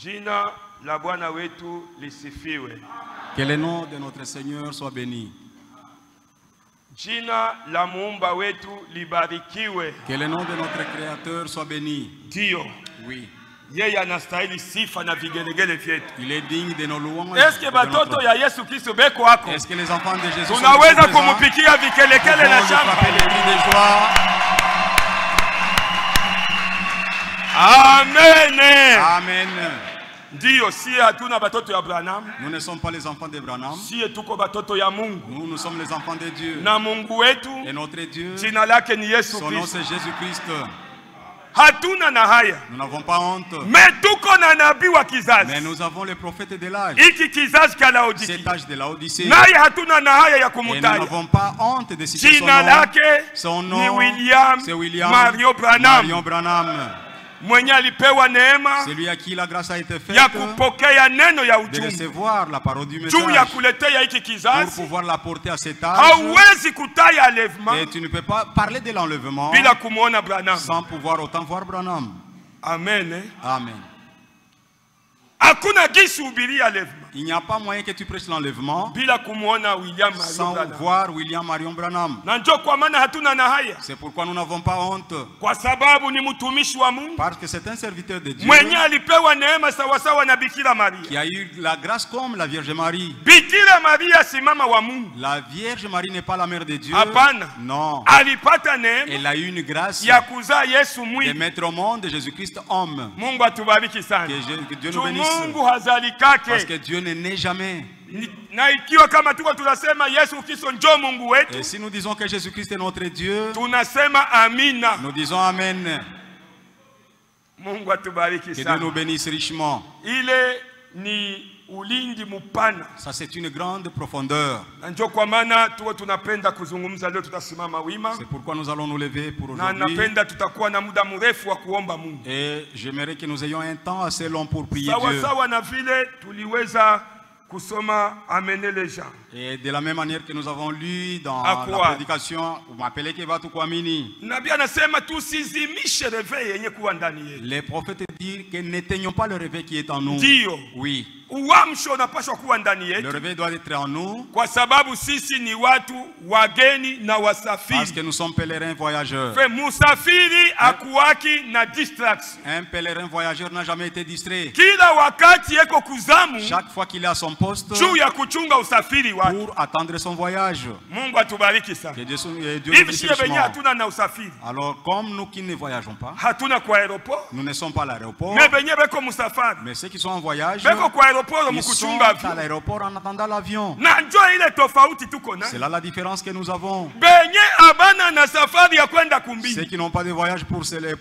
Jina la Bwana wetu lisifiwe. Que le nom de notre Seigneur soit béni. Jina la muumba wetu libarikiwe. Que le nom de notre Créateur soit béni. Ndio. Oui. Yeye anastahili sifa na vigelegele vyetu. Il est digne de nos louanges. Est-ce que batoto ya Yesu Kristo beko wako? Est-ce que les enfants de Jésus tunaweza kumupikia vigelegele na shangwe? Amen. Amen. Ndio, si hatuna batoto ya Branham. Nous ne sommes pas les enfants de Branham. Si tuko batoto ya Mungu. Nous sommes les enfants de Dieu. Na Mungu wetu. Et notre Dieu. Jina lake ni Yesu Kristo. Son nom c'est Jésus-Christ. Hatuna na haya. Nous n'avons pas honte. Mais tuko na nabii wa kizazi. Mais nous avons les prophètes de l'âge. Iki kizazi cha Laodikia. Cet âge de Laodicée. Naye hatuna na haya ya kumutaja. Et nous n'avons pas honte de citer son Jina nom. lake Son ni nom c'est William Mario Branham. Marion Branham. Mwenye alipewa neema celui à qui la grâce a été faite ya kupokea neno ya de ujumbe recevoir la parole du message juu ya kuletea hiki pour kizazi. pouvoir la porter à cet âge. Hauwezi kutaya enlèvement et tu ne peux pas parler de l'enlèvement bila kumuona Branham sans pouvoir autant voir Branham. Amen. Amen. Hakuna gisi ubiri enlèvement. Il n'y a pas moyen que tu prêches l'enlèvement bila kumuona William Marion sans Branham. voir William Marion Branham. Na njoo kwa maana hatuna na haya. C'est pourquoi nous n'avons pas honte. Kwa sababu ni mtumishi wa Mungu. Parce que c'est un serviteur de Dieu. Mwenye alipewa neema sawa sawa na Bikira Maria. Qui a eu la grâce comme la Vierge Marie. Bikira Maria si mama wa Mungu. La Vierge Marie n'est pas la mère de Dieu. Hapana. Non. Alipata neema. Elle a eu une grâce ya kuzaa Yesu mwili. De mettre au monde Jésus-Christ homme. Mungu atubariki sana. Que Dieu nous bénisse. Mungu hazalikake. Parce que Dieu ne naît jamais. Na ikiwa kama tuko tunasema Yesu Kristo njoo Mungu wetu. Et si nous disons que Jésus-Christ est notre Dieu, tunasema amina. Nous disons amen. Mungu atubariki sana. Que Dieu nous bénisse richement. Ile ni ulindi mupana. Ça c'est une grande profondeur. Njoo kwa maana tuko tunapenda kuzungumza leo, tutasimama wima. C'est pourquoi nous allons nous lever pour aujourd'hui. Na napenda tutakuwa na muda mrefu wa kuomba Mungu. Et j'aimerais que nous ayons un temps assez long pour prier Dieu. Dieu. Sawa na vile tuliweza kusoma amener les gens. Et de la même manière que nous avons lu dans la prédication, vous m'appelez que watu kuamini. Nabii anasema tusizimishe réveil yenye kuwa ndani yetu. Les prophètes disent que n'éteignons pas le réveil qui est en nous. Ndio. Oui. Uamsho unapaswa kuwa ndani yetu. Le réveil doit être en nous. Kwa sababu sisi ni watu wageni na wasafiri. Parce que nous sommes pèlerins voyageurs. Fe musafiri akuwaki na distraction. Un pèlerin voyageur n'a jamais été distrait. Kila wakati yeko kuzamu. Chaque fois qu'il est à son poste. Juu ya kuchunga usafiri wake. Pour attendre son voyage. Mungu atubariki sana. Que Dieu nous bénisse richement. Hatuna na usafiri. Alors comme nous qui ne voyageons pas. Hatuna kwa aéroport. Nous ne sommes pas à l'aéroport. Mais benye beko musafari. Mais ceux qui sont en voyage. Beko kwa aéroport ils sont à l'aéroport en attendant l'avion. C'est là la différence que nous avons. Ceux qui n'ont pas de voyage pour le ciel,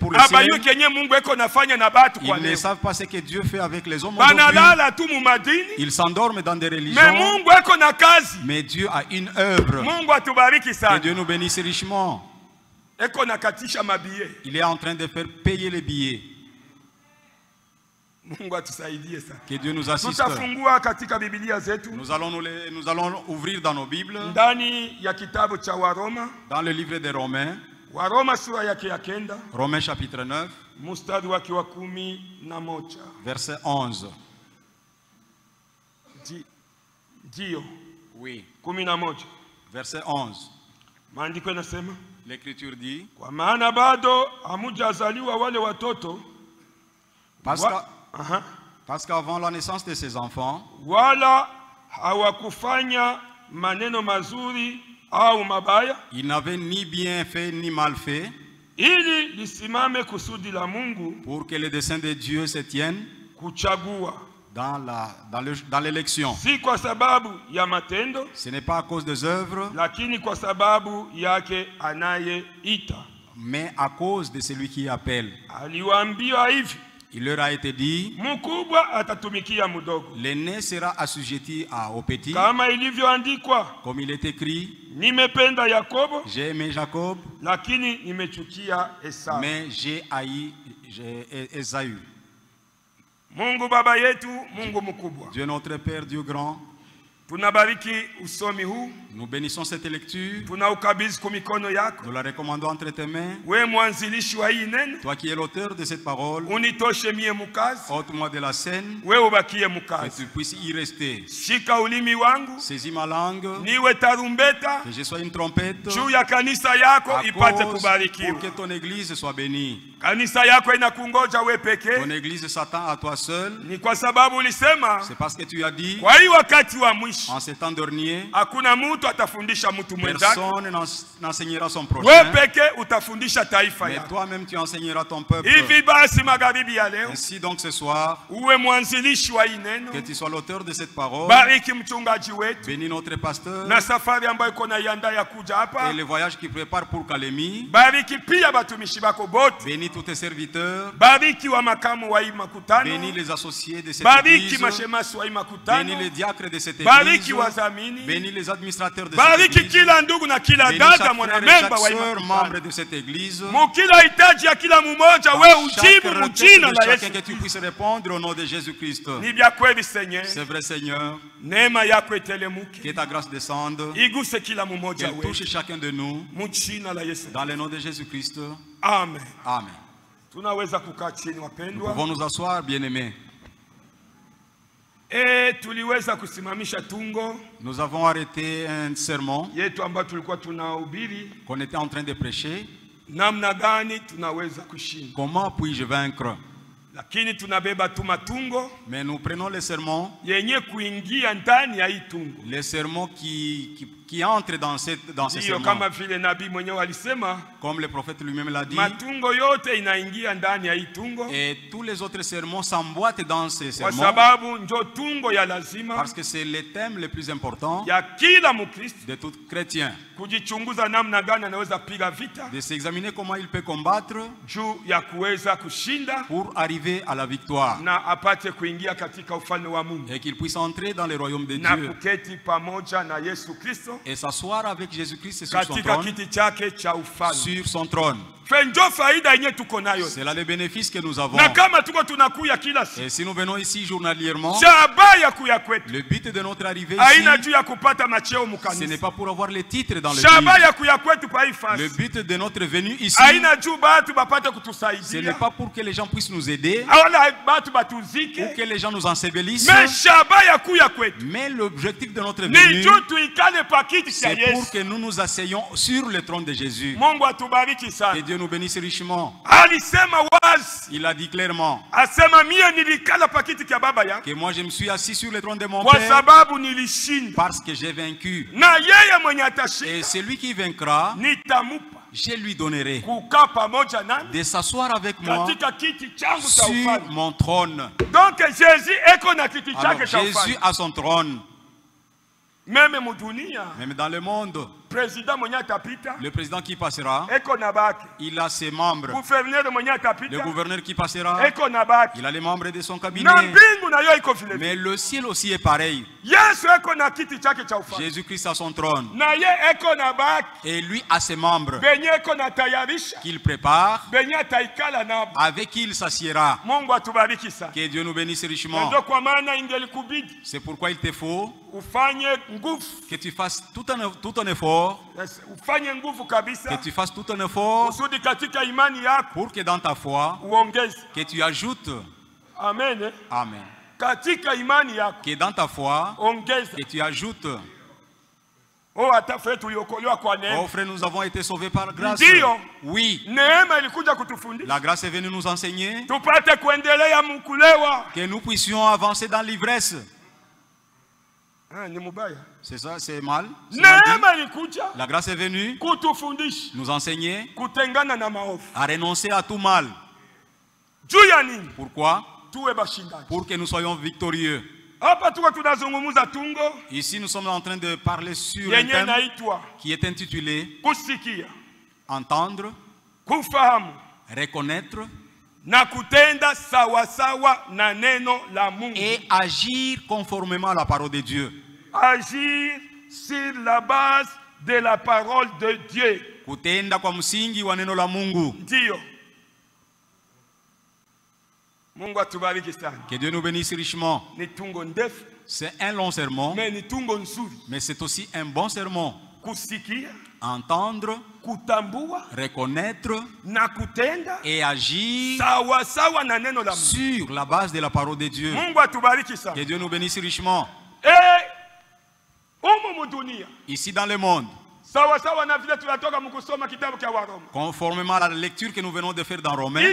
ils ne savent pas ce que Dieu fait avec les hommes aujourd'hui. Ils s'endorment dans des religions. Mais Dieu a une œuvre. Que Dieu nous bénisse richement. Il est en train de faire payer les billets. Que Dieu nous assiste. Nous allons ouvrir dans nos Bibles. Dans le livre des Romains. Romains chapitre 9. Verset 11. Oui. Verset 11. L'écriture dit. Parce qu'avant la naissance de ses enfants, il n'avait ni bien fait ni mal fait, pour que les desseins de Dieu se tiennent dans l'élection. Ce n'est pas à cause des œuvres, mais à cause de celui qui appelle. Il leur a été dit, l'aîné sera assujetti au petit, comme il est écrit, j'ai aimé Jacob, mais j'ai haï Ésaü. Mungu baba yetu, Mungu mkubwa. Dieu notre Père, Dieu grand. Tunabariki usomi huu. Nous bénissons cette lecture. Tunaukabidhi kwa mikono yako. Nous la recommandons entre tes mains. Wewe mwanzilishi wa hii neno. Toi qui es l'auteur de cette parole. Unitoshe mie mukazi. Ôte-moi de la scène. Wewe ubakie Que mukazi. tu puisses y rester. Shika ulimi wangu. Saisis ma langue. Niwe tarumbeta. Que je sois une trompette. Juu ya kanisa yako ipate kubarikiwa. Pour que ton église soit bénie. Kanisa yako inakungoja wewe pekee. Ton église s'attend à toi seul. Ni kwa sababu ulisema. C'est parce que tu as dit. Kwa hiyo wakati wa mwisho. En ce temps dernier. Hakuna mtu atafundisha mtu mwenzake. Personne n'enseignera son prochain. Wewe pekee utafundisha taifa yako. Mais toi-même tu enseigneras ton peuple. Hivi basi magharibi ya leo. Ainsi donc ce soir. Uwe mwanzilishi wa hii neno. Que tu sois l'auteur de cette parole. Bariki mchungaji wetu. Bénis notre pasteur. Na safari ambayo iko na iandaa ya kuja hapa. Et le voyage qui prépare pour Kalemi. Bariki pia batumishi bako bote. Bénis tous tes serviteurs. Bariki wa makamu wa hii makutano. Bénis les associés de cette église. Bariki mashemasi wa hii makutano. Bénis les diacres de cette église. Bariki wazamini. Bénis les administrateurs de cette église. Bariki kila ndugu na kila dada mwanamemba wa hii membre de cette église. Mukila hitaji ya kila mmoja wewe ujibu mjina la Yesu. Que tu puisses répondre au nom de Jésus-Christ. Ni vya kweli Seigneur. C'est vrai Seigneur. Neema yako itelemuke. Que ta grâce descende. Iguse kila mmoja wewe. Touche chacun de nous. Mjina la Yesu. Dans le nom de Jésus-Christ. Amen. Amen. Tunaweza kukaa chini Nous wapendwa. pouvons nous asseoir, bien-aimés. Tuliweza kusimamisha tungo. Nous avons arrêté un sermon yetu ambayo tulikuwa tunahubiri. Qu'on était en train de prêcher. Namna gani tunaweza kushinda? Comment puis-je vaincre? Lakini tunabeba tu matungo. Mais nous prenons les sermons. Yenye kuingia ndani ya hii tungo. Les sermons qui entrent dans ces sermons. Kama vile nabii mwenyewe alisema. Comme le prophète lui-même l'a dit. Matungo yote inaingia ndani ya hii tungo. Et tous les autres sermons s'emboîtent dans ces sermons. Kwa sababu ndio tungo ya lazima. Parce que c'est le thème le plus important. Ya kila Mkristo. De tout chrétien. Kujichunguza namna gani anaweza piga vita. De s'examiner comment il peut combattre. Juu ya kuweza kushinda. Pour arriver à la victoire. Na apate kuingia katika ufalme wa Mungu. Et qu'il puisse entrer dans le royaume de Dieu. Na kuketi pamoja na Yesu Kristo. Et s'asseoir avec Jésus-Christ sur son trône. Kiti chake cha ufalme. Sur son trône. C'est là le bénéfice que nous avons. Et si nous venons ici journalièrement, le but de notre arrivée ici, ce n'est pas pour avoir les titres dans le but. Le but de notre venue ici, ce n'est pas pour que les gens puissent nous aider ou que les gens nous ensevellissent. Mais l'objectif de notre venue, c'est pour que nous nous asseyons sur le trône de Jésus. Que Dieu nous bénisse richement. Il a dit clairement que moi je me suis assis sur le trône de mon Père parce que j'ai vaincu. Et celui qui vaincra, je lui donnerai de s'asseoir avec moi sur mon trône. Donc Jésus a son trône. Même dans le monde, le président qui passera, il a ses membres. Le gouverneur qui passera, il a les membres de son cabinet. Mais le ciel aussi est pareil. Jésus-Christ a son trône. Et lui a ses membres qu'il prépare, avec qui il s'assiera. Que Dieu nous bénisse richement. C'est pourquoi il te faut que tu fasses tout un effort, que tu fasses tout un effort pour que dans ta foi, que tu ajoutes. Amen. Amen. Que dans ta foi, que tu ajoutes. Oh frère, nous avons été sauvés par grâce. Oui. La grâce est venue nous enseigner que nous puissions avancer dans l'ivresse. C'est ça, c'est mal. La grâce est venue nous enseigner à renoncer à tout mal. Pourquoi? Pour que nous soyons victorieux. Ici, nous sommes en train de parler sur un thème qui est intitulé Entendre, reconnaître et agir conformément à la parole de Dieu. Agir sur la base de la parole de Dieu. Kutenda kwa msingi wa neno la Mungu. Ndio. Que Dieu nous bénisse richement. C'est un long sermon, mais c'est aussi un bon sermon. Entendre, reconnaître et agir sur la base de la parole de Dieu. Que Dieu nous bénisse richement. Ici dans le monde, conformément à la lecture que nous venons de faire dans Romains,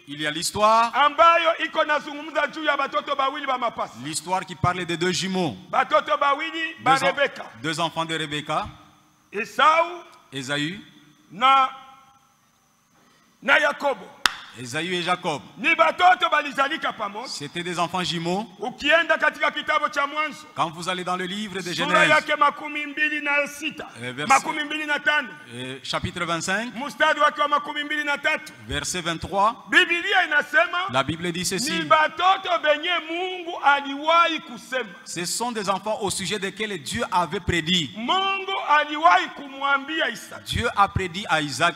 il y a l'histoire qui parle de deux jumeaux, deux enfants de Rebecca, Esaü et Jacob. C'était des enfants jumeaux. Quand vous allez dans le livre de Genèse, chapitre 25, verset 23, la Bible dit ceci: ce sont des enfants au sujet desquels Dieu avait prédit. Dieu a prédit à Isaac,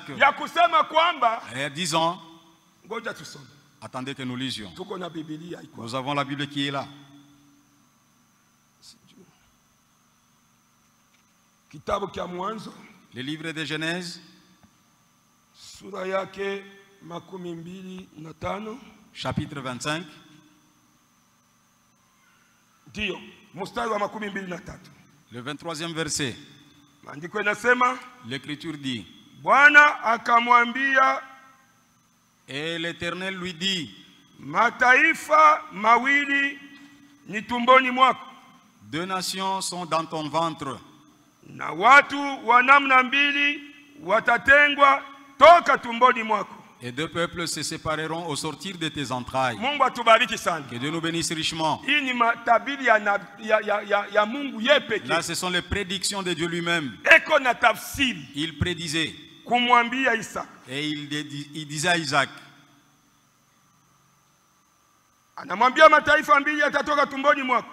disant, attendez que nous lisions. Nous avons la Bible qui est là. Le livre de Genèse, chapitre 25. Le 23e verset. L'écriture dit: et l'Éternel lui dit, mataifa mawili ni tumboni mwako, deux nations sont dans ton ventre, na watu wa namna mbili watatengwa toka tumboni mwako, et deux peuples se sépareront au sortir de tes entrailles. Mungu atubariki sana. Que Dieu nous bénisse richement. Hii ni matabiri ya Mungu yepeke. Là, ce sont les prédictions de Dieu lui-même. Eko na tafsiri. Il prédisait. Kumwambia Isaac. Et il disait à Isaac, anamwambia mataifa mbili yatatoka tumboni mwako,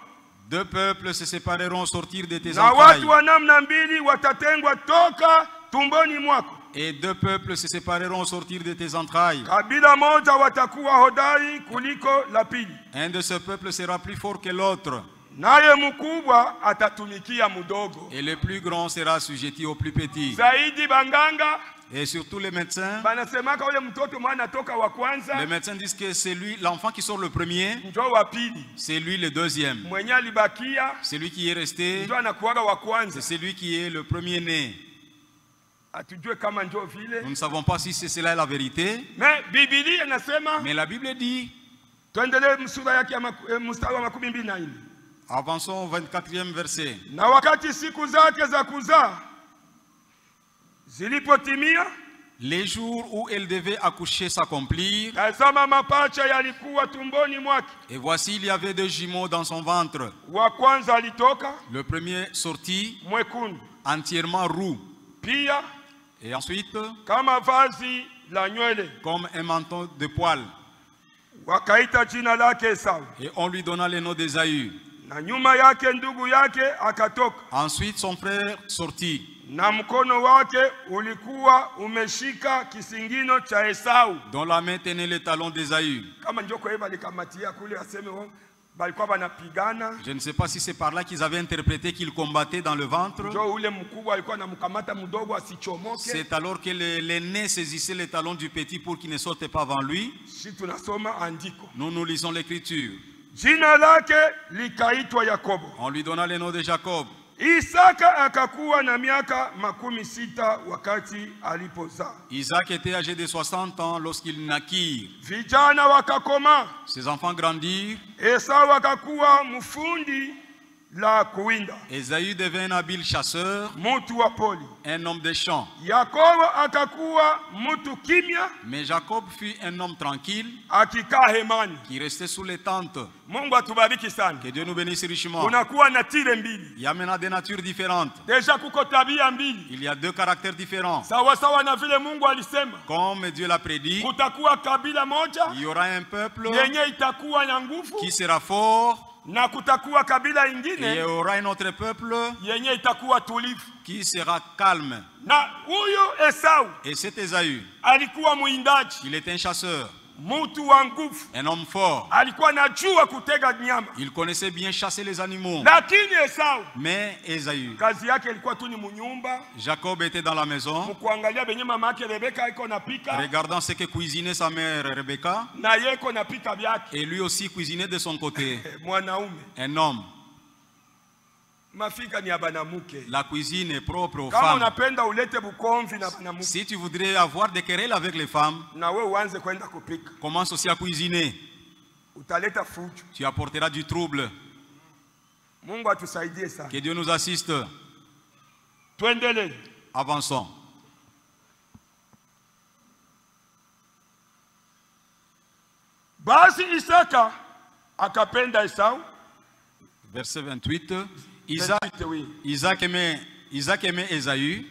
deux peuples se sépareront au sortir de tes entrailles, na watu wa namna mbili watatengwa toka tumboni mwako, et deux peuples se sépareront au sortir de tes entrailles. Kabila moja watakuwa hodari kuliko la pili. Un de ce peuple sera plus fort que l'autre, naye mkubwa atatumikia mdogo, et le plus grand sera assujetti au plus petit. Zaidi banganga, et surtout les médecins, les médecins disent que c'est lui, l'enfant qui sort le premier, c'est lui le deuxième. C'est lui qui est resté, c'est celui qui est le premier né. Nous ne savons pas si c'est cela la vérité, mais la Bible dit, avançons au 24e verset. Na wakati siku zake za kuzaa zilipotimia, les jours où elle devait accoucher s'accomplirent, tazama mapacha yalikuwa tumboni mwake, et voici il y avait deux jumeaux dans son ventre. Wa kwanza alitoka, le premier sortit, mwekundu, entièrement roux, pia, et ensuite kama vazi la nywele, comme un manteau de poils. Wakaita jina lake Esau, et on lui donna le nom d'Ésaü. Na nyuma yake ndugu yake akatoka. Ensuite son frère sortit, na mkono wake ulikuwa umeshika kisingino cha Esau, dont la main tenait le talon d'Ésaü. Kama njoko yeba likamatia kule aseme balikuwa banapigana. Je ne sais pas si c'est par là qu'ils avaient interprété qu'ils combattaient dans le ventre. Njoo ule mkubwa alikuwa anamkamata mdogo asichomoke. C'est alors que l'aîné saisissait le talon du petit pour qu'il ne saute pas avant lui. Si tunasoma andiko, nous lisons l'écriture. Jina lake likaitwa Yakobo. On lui donna le nom de Jacob. Isaka akakuwa na miaka 60 wakati alipozaa. Isaac était âgé de 60 ans lorsqu'il naquit. Vijana wakakoma. Ses enfants grandirent. Esau akakuwa mfundi la kuwinda. Esaü devint un habile chasseur, mutu wa poli, un homme des champs. Yakobo akakuwa mutu kimya, mais Jacob fut un homme tranquille, akikaa hemani, qui restait sous les tentes. Mungu atubariki sana. Que Dieu nous bénisse richement. Unakuwa na tire mbili. Il y a maintenant des natures différentes. Deja kuko tabia mbili. Il y a deux caractères différents. Sawa sawa na vile Mungu alisema. Comme Dieu l'a prédit. Kutakuwa kabila moja. Il y aura un peuple yenye itakuwa na nguvu, qui sera fort. Na kutakuwa kabila ingine, et il y aura un autre peuple yenye itakuwa tulivu, qui sera calme. Na huyo Esau, et cet Esaü, alikuwa muindaji. Il était un chasseur. Un homme fort. Il connaissait bien chasser les animaux. Mais Esaü, Jacob était dans la maison, regardant ce que cuisinait sa mère Rebecca, et lui aussi cuisinait de son côté. Un homme. La cuisine est propre aux femmes. Si tu voudrais avoir des querelles avec les femmes, commence aussi à cuisiner. Tu apporteras du trouble. Que Dieu nous assiste. Avançons. Isaka akapenda Esau. Verset 28. Isaac aimait Esaü.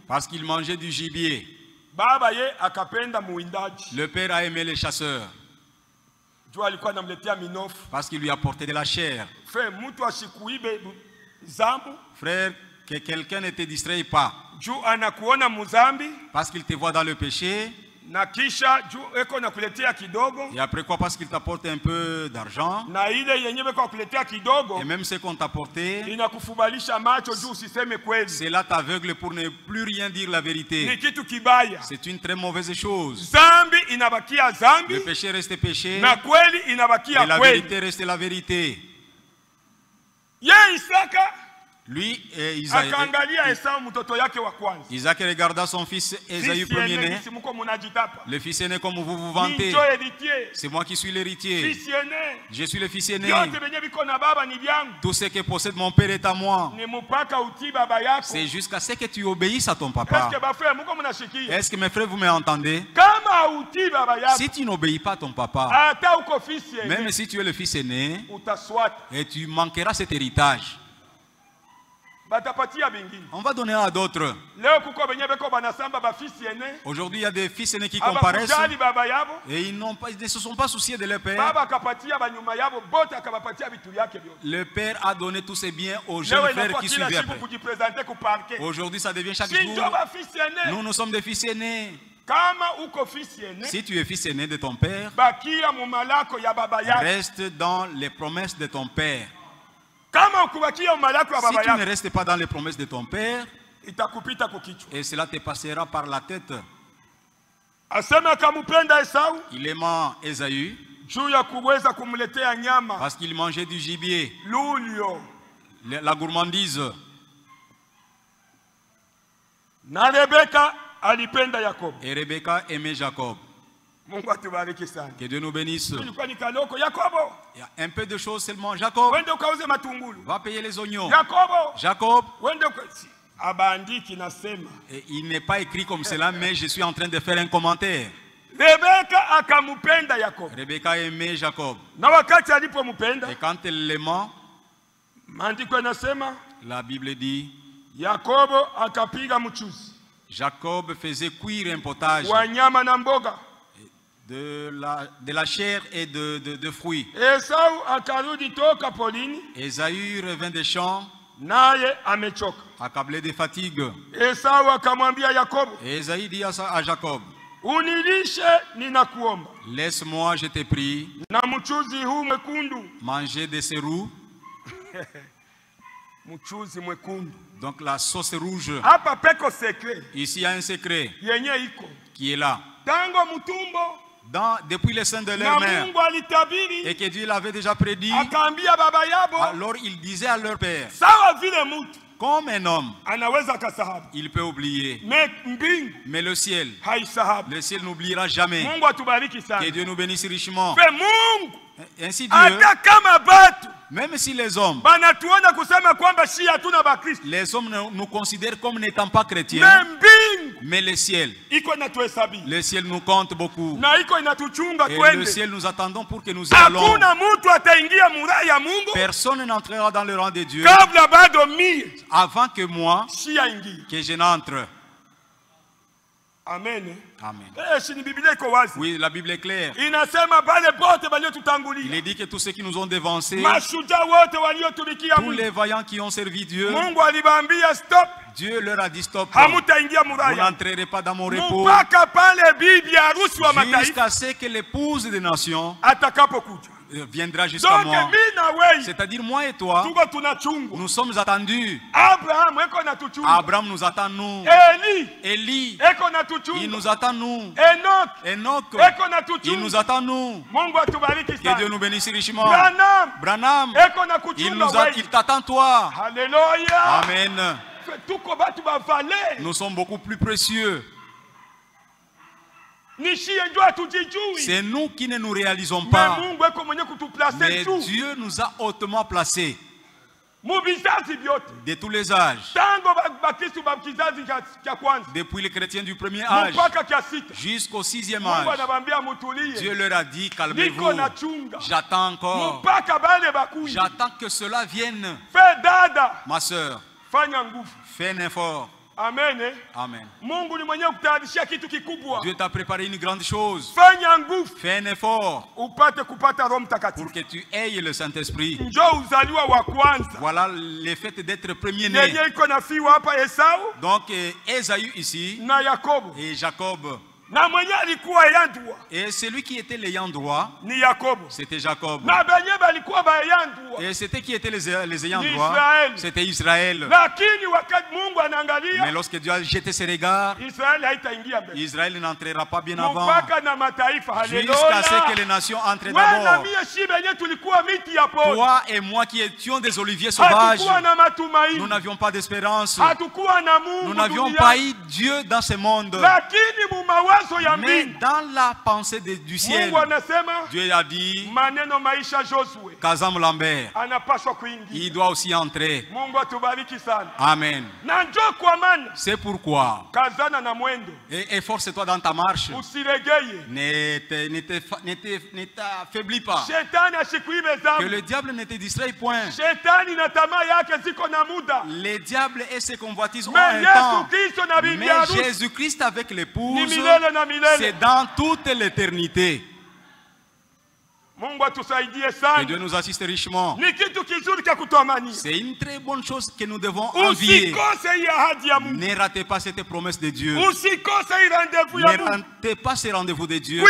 Parce qu'il mangeait du gibier. Le père a aimé les chasseurs. Parce qu'il lui apportait de la chair. Frère, que quelqu'un ne te distrait pas. Parce qu'il te voit dans le péché. Et après quoi? Parce qu'il t'apporte un peu d'argent. Et même ce qu'on t'apportait, cela t'aveugle pour ne plus rien dire la vérité. C'est une très mauvaise chose. Le péché reste péché, et la vérité reste la vérité. Lui, Isaac regarda son fils Esaü premier-né. Le fils aîné comme vous vous vantez. C'est moi qui suis l'héritier. Je suis le fils aîné. Tout ce que possède mon père est à moi. C'est jusqu'à ce que tu obéisses à ton papa. Est-ce que mes frères vous m'entendez? Si tu n'obéis pas à ton papa, même si tu es le fils aîné, et tu manqueras cet héritage. On va donner à d'autres. Aujourd'hui, il y a des fils aînés qui comparaissent et ils ne se sont pas souciés de leur père. Le père a donné tous ses biens aux jeunes frères qui suivaient après. Aujourd'hui, ça devient chaque jour. Nous sommes des fils aînés. Si tu es fils aîné de ton père, reste dans les promesses de ton père. Si tu ne restes pas dans les promesses de ton père, et cela te passera par la tête. Il aimait Esaü parce qu'il mangeait du gibier, la gourmandise. Et Rebecca aimait Jacob. Que Dieu nous bénisse. Il y a un peu de choses seulement. Jacob va payer les oignons. Jacob. Et il n'est pas écrit comme cela, mais je suis en train de faire un commentaire. Rebecca aimait Jacob. Et quand elle l'aimait, la Bible dit, Jacob faisait cuire un potage de la chair et de fruits. Esaü revint des champs, accablé de fatigue. Et Esaü dit à Jacob, laisse-moi, je te prie, manger de ces roux. Donc la sauce rouge. Ici il y a un secret qui est là. Depuis les seins de leur mère, et que Dieu l'avait déjà prédit, alors il disait à leur père, comme un homme, il peut oublier, mais le ciel n'oubliera jamais. Que Dieu nous bénisse richement. Ainsi Dieu, même si les hommes nous considèrent comme n'étant pas chrétiens, mais le ciel nous compte beaucoup. Et le ciel nous attendons pour que nous y allons. Personne n'entrera dans le rang de Dieu avant que moi, que je n'entre. Amen. Amen. Oui, la Bible est claire. Il est dit que tous ceux qui nous ont dévancés, tous les vaillants qui ont servi Dieu, Dieu leur a dit stop. Vous n'entrerez pas dans mon repos jusqu'à ce que l'épouse des nations viendra jusqu'à moi. C'est-à-dire moi et toi, nous sommes attendus. Abraham nous attend nous. Élie, il nous attend nous. Enoch, il nous attend nous. Que Dieu nous bénisse richement. Branham, il t'attend toi. Alléluia. Amen. Nous sommes beaucoup plus précieux. C'est nous qui ne nous réalisons pas. Mais Dieu nous a hautement placés. De tous les âges. Depuis les chrétiens du premier âge jusqu'au 6e âge. Dieu leur a dit, calmez-vous. J'attends encore. J'attends que cela vienne. Ma soeur, fais un effort. Amen. Amen. Dieu t'a préparé une grande chose. Fais un effort pour que tu aies le Saint-Esprit. Voilà le fait d'être premier-né. Donc Ésaü ici et Jacob. Et celui qui était l'ayant droit, c'était Jacob. Et c'était qui était les ayants droit, c'était Israël. Mais lorsque Dieu a jeté ses regards, Israël n'entrera pas bien avant, jusqu'à ce que les nations entrent d'abord. Toi et moi qui étions des oliviers sauvages, nous n'avions pas d'espérance. Nous n'avions pas eu Dieu dans ce monde. Mais dans la pensée du ciel, Dieu a dit, Kazam Lambert, il doit aussi entrer. Amen. C'est pourquoi, efforce-toi dans ta marche. Ne t'affaiblis pas. Que le diable ne te distrait point. Les diables et ses convoitises ont un temps. Mais Jésus-Christ avec l'épouse, c'est dans toute l'éternité. Que Dieu nous assiste richement. C'est une très bonne chose que nous devons envier. Ne ratez pas cette promesse de Dieu. Ne ratez pas ce rendez-vous de Dieu.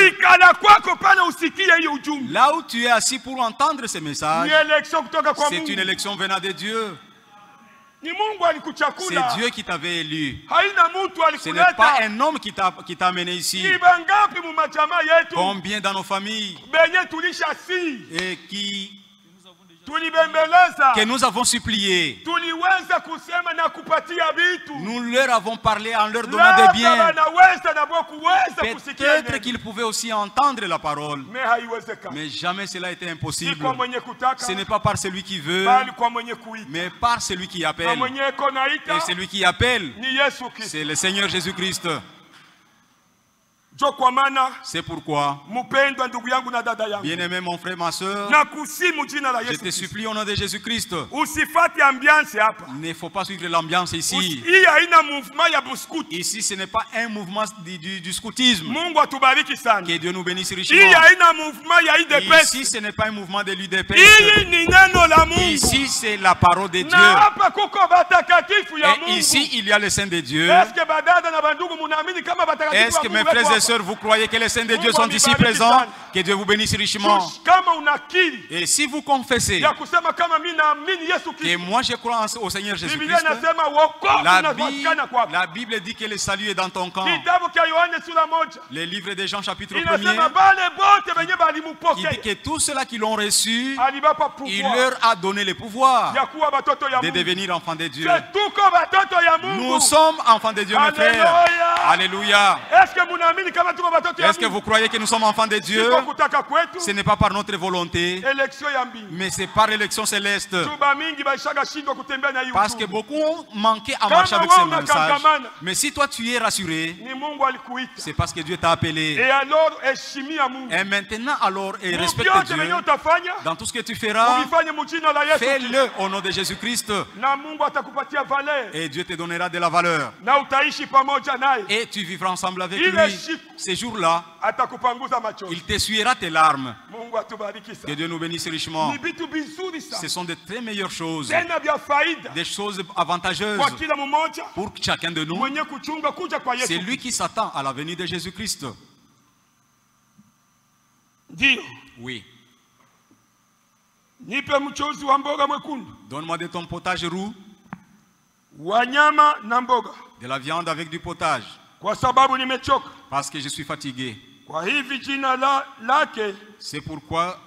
Là où tu es assis pour entendre ce message, c'est une élection venant de Dieu. C'est Dieu qui t'avait élu. Ce n'est pas un homme qui t'a amené ici. Combien dans nos familles et que nous avons supplié. Nous leur avons parlé en leur donnant des biens. Peut-être qu'ils pouvaient aussi entendre la parole. Mais jamais cela était impossible. Ce n'est pas par celui qui veut, mais par celui qui appelle. Et celui qui appelle, c'est le Seigneur Jésus-Christ. C'est pourquoi, bien-aimé mon frère, ma soeur, je te supplie au nom de Jésus-Christ, ne faut pas suivre l'ambiance ici. Ici, ce n'est pas un mouvement du scoutisme. Que Dieu nous bénisse richement. Ici, ce n'est pas un mouvement de l'UDP. Ici, c'est la parole de Dieu. Et ici, il y a le Saint de Dieu. Est-ce que mes frères et sœurs, vous croyez que les saints de Dieu sont ici présents? Que Dieu vous bénisse richement. Et si vous confessez que moi je crois au Seigneur Jésus-Christ, la Bible dit que le salut est dans ton camp. Le livre de Jean chapitre 1er, il dit que tous ceux-là qui l'ont reçu, il leur a donné le pouvoir de devenir enfants de Dieu. Nous sommes enfants de Dieu, mes frères. Alléluia. Est-ce que vous croyez que nous sommes enfants de Dieu? Ce n'est pas par notre volonté, mais c'est par l'élection céleste. Parce que beaucoup ont manqué à marcher avec ce message. Mais si toi tu es rassuré, c'est parce que Dieu t'a appelé. Et maintenant alors, et respecte Dieu dans tout ce que tu feras. Fais-le au nom de Jésus-Christ. Et Dieu te donnera de la valeur. Et tu vivras ensemble avec lui. ces jours-là, il t'essuiera tes larmes. Que Dieu nous bénisse richement. Ce sont de très meilleures choses, des choses avantageuses pour chacun de nous. C'est lui qui s'attend à la venue de Jésus-Christ. Oui. Donne-moi de ton potage roux, de la viande avec du potage, parce que je suis fatigué. C'est pourquoi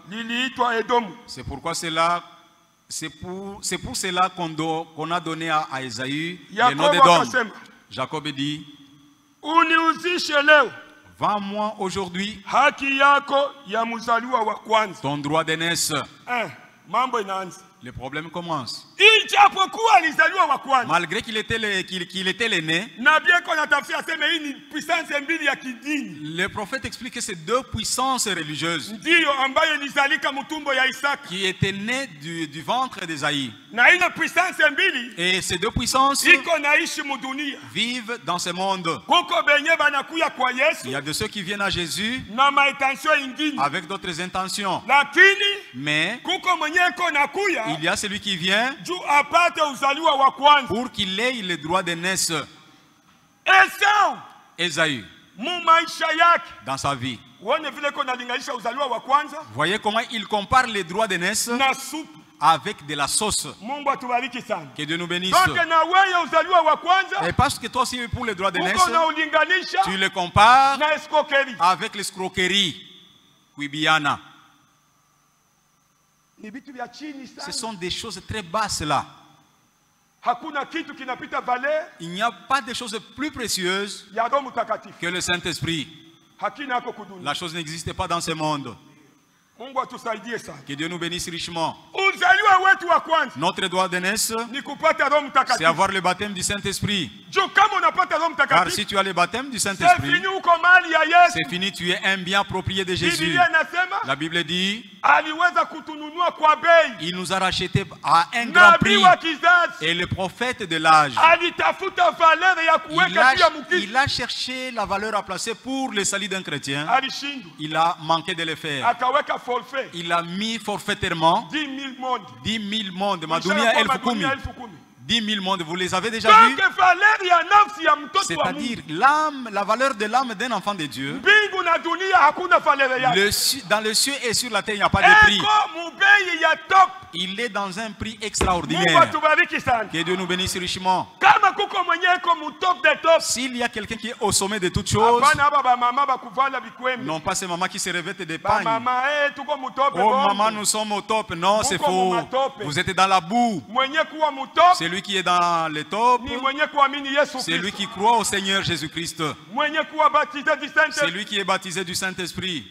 c'est pour cela qu'on a donné à Esaü le nom d'Édom. Jacob dit, vends-moi aujourd'hui ton droit d'aînesse. Le problème commence. Malgré qu'il était l'aîné, le prophète explique que c'est deux puissances religieuses qui étaient nées du ventre d'Ésaïe. Et ces deux puissances vivent dans ce monde. Il y a de ceux qui viennent à Jésus avec d'autres intentions. Mais il y a celui qui vient pour qu'il ait le droit d'aînesse. Esaü, dans sa vie, voyez comment il compare les droits d'aînesse avec de la sauce. Que Dieu nous bénisse. Et parce que toi aussi pour les droits d'aînesse, tu le compares avec l'escroquerie. Quibiana. Ce sont des choses très basses là. Il n'y a pas de choses plus précieuses que le Saint-Esprit. La chose n'existe pas dans ce monde. Que Dieu nous bénisse richement. Notre droit d'aînesse, c'est avoir le baptême du Saint-Esprit. Car si tu as le baptême du Saint-Esprit, c'est fini, tu es un bien approprié de Jésus. La Bible dit, il nous a rachetés à un grand prix. Et le prophète de l'âge, il a cherché la valeur à placer pour le salut d'un chrétien. Il a manqué de le faire. Il a mis forfaitairement 10 000 mondes. 10 000 mondes, vous les avez déjà vus? C'est-à-dire la valeur de l'âme d'un enfant de Dieu. Dans le ciel et sur la terre, il n'y a pas de prix. Il est dans un prix extraordinaire. Que Dieu nous bénisse richement. S'il y a quelqu'un qui est au sommet de toutes choses, non pas ces mamans qui se revêtent des pagnes. Oh maman, nous sommes au top. Non, c'est faux. Vous êtes dans la boue. C'est lui qui est dans le top. C'est lui qui croit au Seigneur Jésus-Christ. C'est lui qui est baptisé du Saint-Esprit.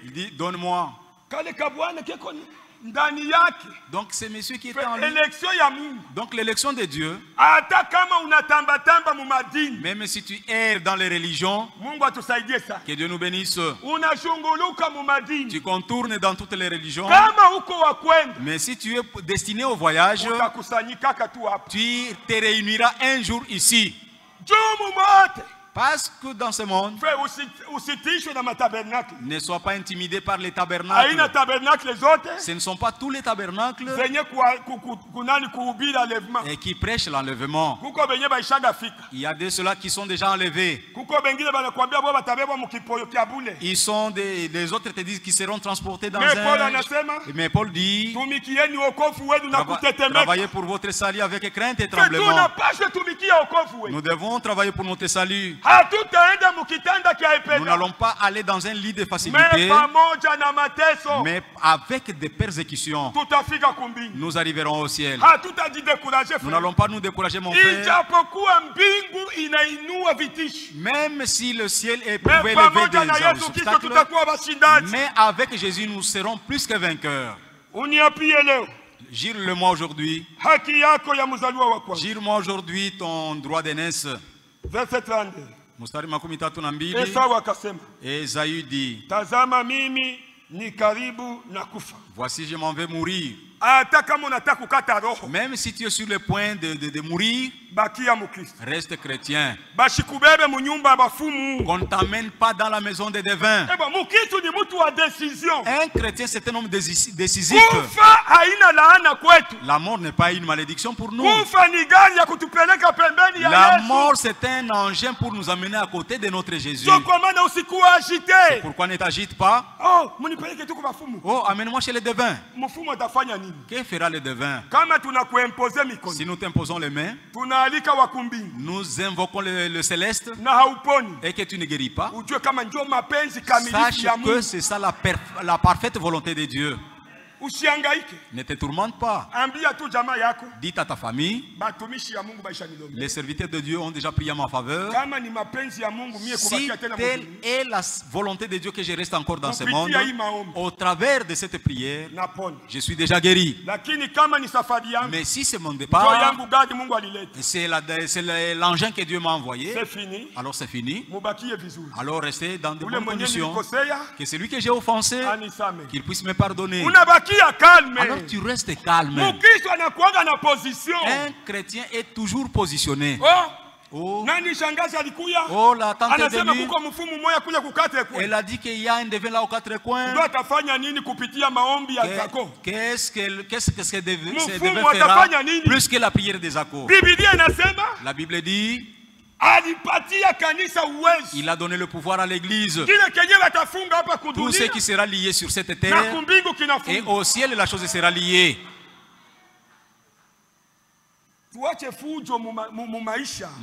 Il dit, donne-moi. Donc c'est monsieur qui est en lui. Donc l'élection de Dieu, même si tu erres dans les religions, que Dieu nous bénisse. Tu contournes dans toutes les religions, mais si tu es destiné au voyage, tu te réuniras un jour ici. Parce que dans ce monde, ne sois pas intimidé par les tabernacles. Ce ne sont pas tous les tabernacles et qui prêchent l'enlèvement. Il y a de ceux-là qui sont déjà enlevés. Ils sont les autres te disent qu'ils seront transportés dans un... Mais Paul dit, travaillez pour votre salut avec crainte et tremblement. Nous devons travailler pour notre salut. Nous n'allons pas aller dans un lit de facilité, mais avec des persécutions, nous arriverons au ciel. Nous n'allons pas nous décourager, mon frère. Même si le ciel est pour élever des obstacles, mais avec Jésus, nous serons plus que vainqueurs. Gire-le-moi aujourd'hui. Gire-moi aujourd'hui ton droit d'aînesse. Verset 32. Mstari makumi tatu na mbili. Esau akasema, Esaü dit, tazama mimi ni karibu na kufa. Voici je m'en vais mourir. Hata kama unataka kukata roho. Même si tu es sur le point de mourir, Reste chrétien. Qu'on ne t'amène pas dans la maison des devins. Un chrétien, c'est un homme décisif. La mort n'est pas une malédiction pour nous. La mort, c'est un engin pour nous amener à côté de notre Jésus. C'est pourquoi ne t'agite pas. Oh, amène-moi chez les devins. Que fera le devin? Si nous t'imposons les mains, nous invoquons le céleste et que tu ne guéris pas, sache que c'est ça la parfaite volonté de Dieu. Ne te tourmente pas. Dites à ta famille, les serviteurs de Dieu ont déjà prié en ma faveur. Si telle est la volonté de Dieu que je reste encore dans ce monde, au travers de cette prière, je suis déjà guéri. Mais si c'est mon départ, c'est l'engin que Dieu m'a envoyé, alors c'est fini. Alors restez dans de bonnes conditions. Que celui que j'ai offensé, qu'il puisse me pardonner. Alors tu restes calme. Un chrétien est toujours positionné. Oh, la tante est venue. Elle a dit qu'il y a un devin là aux quatre coins. Qu'est-ce que devin fera plus que la prière des accords? La Bible dit, il a donné le pouvoir à l'église. Tout ce qui sera lié sur cette terre et au ciel, la chose sera liée.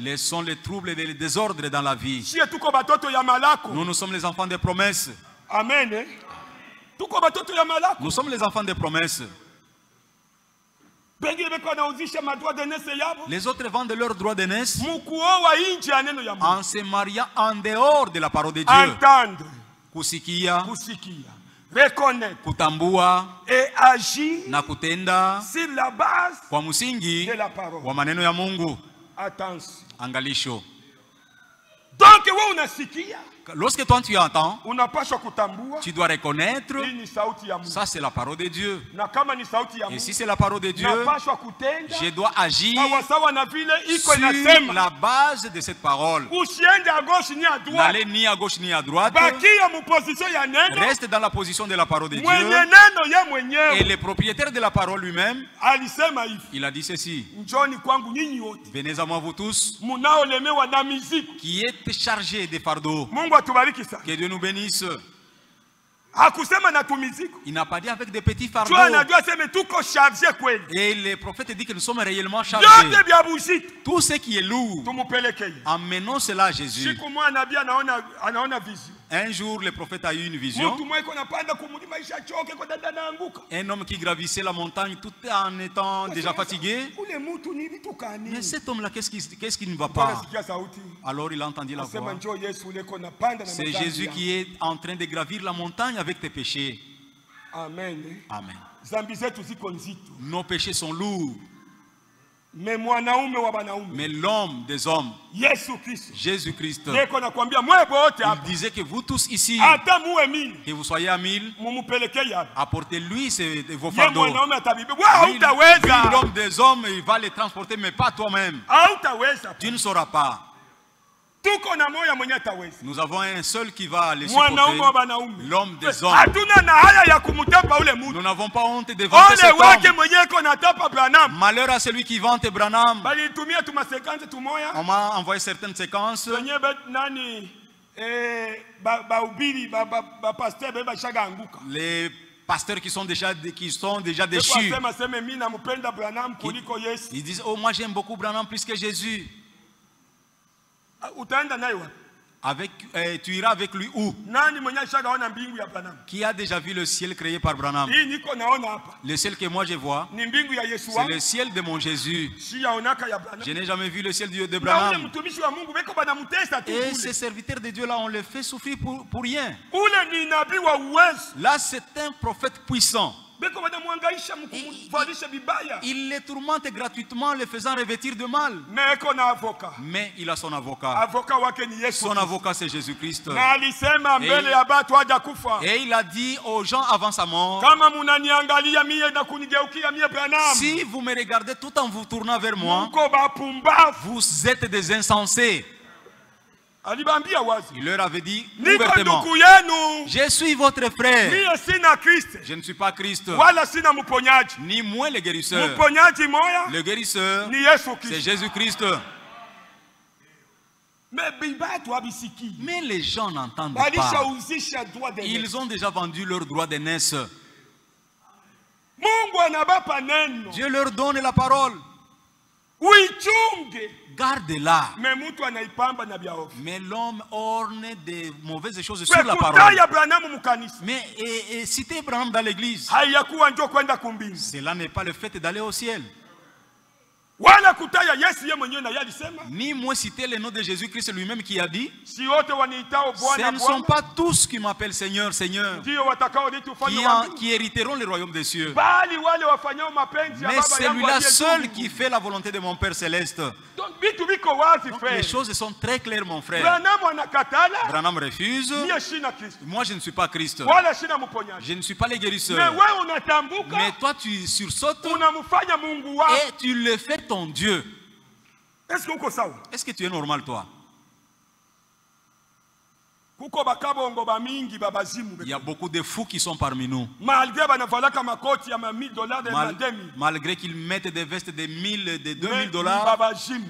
Laissons les troubles et les désordres dans la vie. Nous sommes les enfants des promesses. Amen. Nous sommes les enfants des promesses. Les autres vendent leurs droits d'aînesse en se mariant en dehors de la parole de Dieu. Kusikia, reconnaître, kutambua, et agir na kutenda sur la base kwa msingi de la parole. Wa maneno ya Mungu. Attention. Angalisho. Donc wewe unasikia. Lorsque toi tu entends, tu dois reconnaître, ça c'est la parole de Dieu. Et si c'est la parole de Dieu, je dois agir sur la base de cette parole. N'allez ni à gauche ni à droite. Reste dans la position de la parole de Dieu. Et le propriétaire de la parole lui-même, il a dit ceci: venez à moi vous tous qui êtes chargés des fardeaux. Que Dieu nous bénisse. Il n'a pas dit avec des petits fardeaux. Et le prophète dit que nous sommes réellement chargés. Tout ce qui est lourd, emmenons cela à Jésus. Un jour, le prophète a eu une vision. Un homme qui gravissait la montagne tout en étant déjà fatigué. Mais cet homme-là, qu'est-ce qui ne va pas? Alors il a entendu la voix. C'est Jésus qui est en train de gravir la montagne avec tes péchés. Amen. Amen. Nos péchés sont lourds. Mais l'homme des hommes, Jésus-Christ, il disait que vous tous ici, que vous soyez à 1000, apportez-lui vos fardeaux. Lui, l'homme des hommes, il va les transporter, mais pas toi-même. Tu ne sauras pas. Nous avons un seul qui va les supporter, l'homme des hommes. Nous n'avons pas honte de vanter cet homme. Malheur à celui qui vante Branham. On m'a envoyé certaines séquences. Les pasteurs qui sont déjà déchus, ils disent: oh, moi j'aime beaucoup Branham plus que Jésus. Tu iras avec lui où? Qui a déjà vu le ciel créé par Branham? Le ciel que moi je vois, c'est le ciel de mon Jésus. Je n'ai jamais vu le ciel de Branham. Et ces serviteurs de Dieu là, on les fait souffrir pour rien. Là c'est un prophète puissant. Il les tourmente gratuitement, les faisant revêtir de mal. Mais il a son avocat. Son avocat, c'est Jésus-Christ. Et il a dit aux gens avant sa mort, si vous me regardez tout en vous tournant vers moi, vous êtes des insensés. Il leur avait dit ouvertement, je suis votre frère. Je ne suis pas Christ, ni moi le guérisseur. Le guérisseur, c'est Jésus-Christ. Mais les gens n'entendent pas. Ils ont déjà vendu leur droit d'aînesse. Dieu leur donne la parole. Garde-la. Mais l'homme orne des mauvaises choses sur la parole. Mais citer Abraham dans l'église, cela n'est pas le fait d'aller au ciel. Ni moi citer le nom de Jésus-Christ lui-même qui a dit, ce ne sont pas tous qui m'appellent Seigneur, Seigneur, qui hériteront le royaume des cieux, mais celui-là seul qui fait la volonté de mon Père céleste. Donc, les choses sont très claires, mon frère. Branham refuse. Moi je ne suis pas Christ, je ne suis pas le guérisseur. Mais toi tu sursautes et tu le fais ton Dieu. Est-ce que tu es normal, toi? Il y a beaucoup de fous qui sont parmi nous. Malgré qu'ils mettent des vestes de 1000, de 2000 dollars,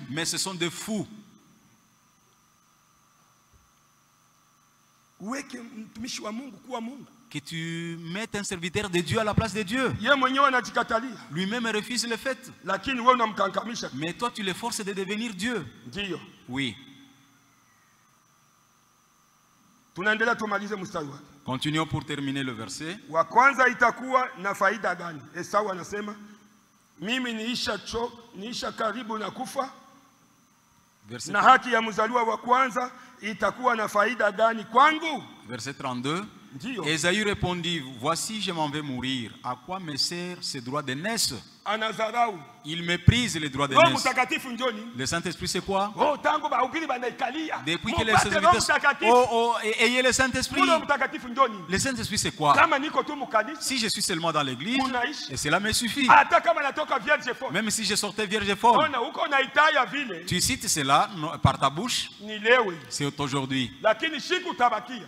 mais ce sont des fous. Que tu mettes un serviteur de Dieu à la place de Dieu. Lui-même refuse le fait. Mais toi tu le forces de devenir Dieu. Oui. Continuons pour terminer le verset. Verset 32. Ésaïe répondit, voici je m'en vais mourir. À quoi me sert ce droit d'aînesse? Il méprise les droits d'aînesse. Le Saint-Esprit c'est quoi? Depuis que les serviteurs ayez le Saint-Esprit. Le Saint-Esprit c'est quoi? Si je suis seulement dans l'église, et cela me suffit. Même si je sortais vierge folle. Tu cites cela par ta bouche, c'est aujourd'hui.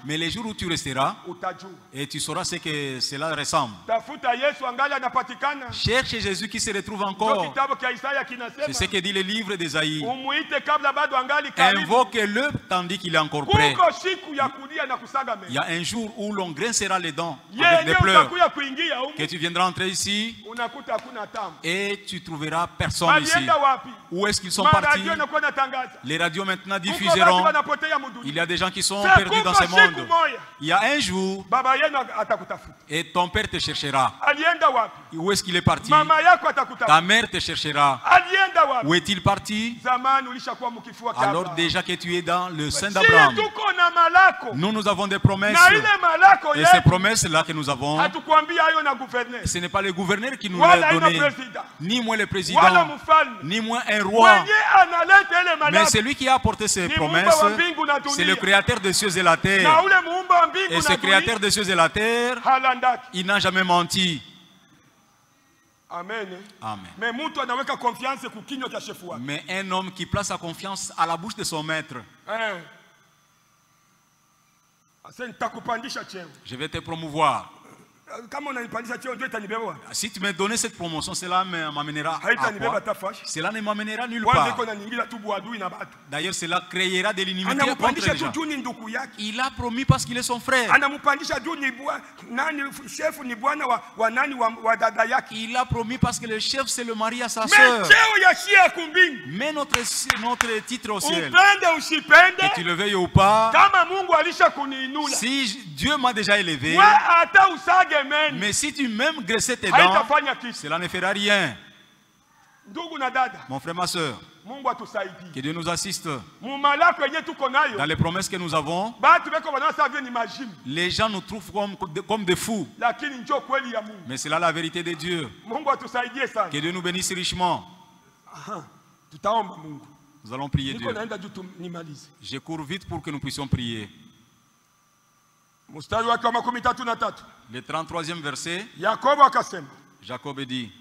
Mais les jours où tu resteras, et tu sauras ce que cela ressemble. Cherche Jésus qui se retrouve encore. C'est ce que dit le livre d'Ésaïe. Invoque-le tandis qu'il est encore prêt. Il y a un jour où l'on grincera les dents avec des pleurs. Que tu viendras entrer ici et tu trouveras personne ici. Où est-ce qu'ils sont partis? Les radios maintenant diffuseront. Il y a des gens qui sont perdus dans ce monde. Il y a un jour et ton père te cherchera. Où est-ce qu'il est parti? Ta mère te cherchera. Où est-il parti? Alors déjà que tu es dans le sein d'Abraham. Nous avons des promesses. Et ces promesses-là que nous avons, ce n'est pas le gouverneur qui nous l'a donné, ni moi le président, ni moi un roi. Mais celui qui a apporté ces promesses, c'est le créateur des cieux et la terre. Et ce créateur des cieux et la terre, il n'a jamais menti. Amen. Amen. Mais un homme qui place sa confiance à la bouche de son maître, je vais te promouvoir. Si tu me donnais cette promotion, cela m'amènera à quoi? Cela ne m'amènera nulle part. D'ailleurs, cela créera de l'inimitié contre les gens. Il a promis parce qu'il est son frère. Il a promis parce que le chef c'est le mari à sa soeur. Mais notre titre au ciel, que tu le veuilles ou pas, si Dieu m'a déjà élevé, mais si tu m'aimes graisser tes dents, cela ne fera rien. Mon frère, ma soeur, Que Dieu nous assiste. Dans les promesses que nous avons, les gens nous trouvent comme des fous. Mais c'est là la vérité de Dieu. Que Dieu nous bénisse richement. Nous allons prier Dieu. Je cours vite pour que nous puissions prier. Le 33e verset, Jacob dit,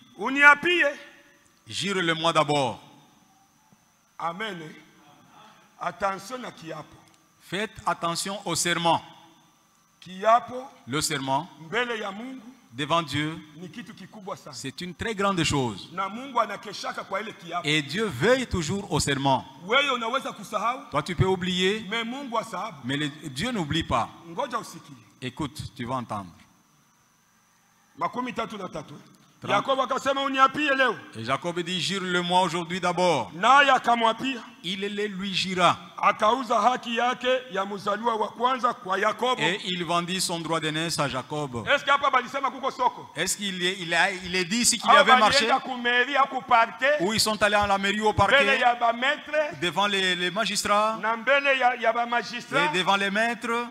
jure-le-moi d'abord. Amen. Attention à kiapo. Faites attention au serment. Kiapo, le serment mbele ya Mungu, devant Dieu, c'est une très grande chose. Et Dieu veille toujours au serment. Toi tu peux oublier, mais Dieu n'oublie pas. Écoute, tu vas entendre. Et Jacob dit, jure-le-moi aujourd'hui d'abord. Il le lui jura. Et il vendit son droit d'aînesse à Jacob. Est-ce qu'il est dit ici qu'il y avait marché? Où ils sont allés à la mairie au parquet, devant les magistrats et devant les maîtres,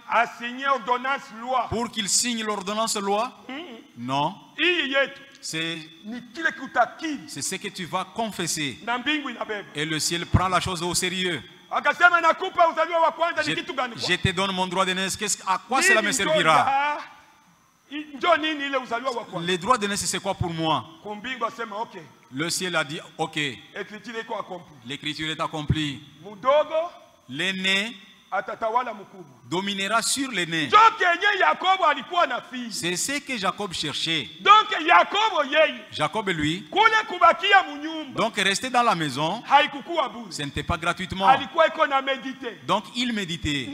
pour qu'ils signent l'ordonnance loi? Non. C'est ce que tu vas confesser. Et le ciel prend la chose au sérieux. Je te donne mon droit d'aînesse. À quoi cela me servira? Les droits d'aînesse, c'est quoi pour moi? Le ciel a dit ok. L'écriture est accomplie. L'aîné dominera sur l'aîné. C'est ce que Jacob cherchait. Jacob et lui, donc rester dans la maison, ce n'était pas gratuitement. Donc il méditait.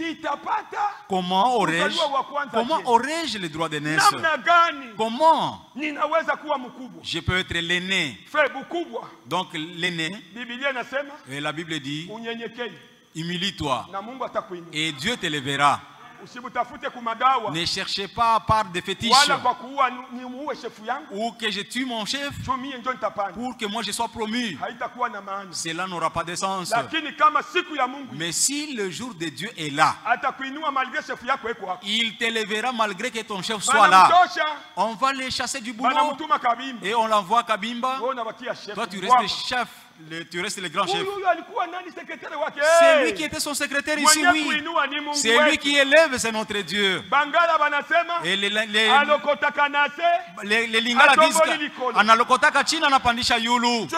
Comment aurais-je le droit d'aînesse? Comment je peux être l'aîné? Donc l'aîné, et la Bible dit, humilie-toi et Dieu te lèvera. Ne cherchez pas par des fétiches ou que je tue mon chef pour que moi je sois promu. Cela n'aura pas de sens. Mais si le jour de Dieu est là, il te lèvera malgré que ton chef soit là. On va les chasser du boulot et on l'envoie à Kabimba. Toi tu restes le chef. Tu restes le grand chef. C'est lui qui était son secrétaire ici, oui. C'est lui qui élève, c'est notre Dieu. Et les Lingala disent analokotaka china napandisha yulu.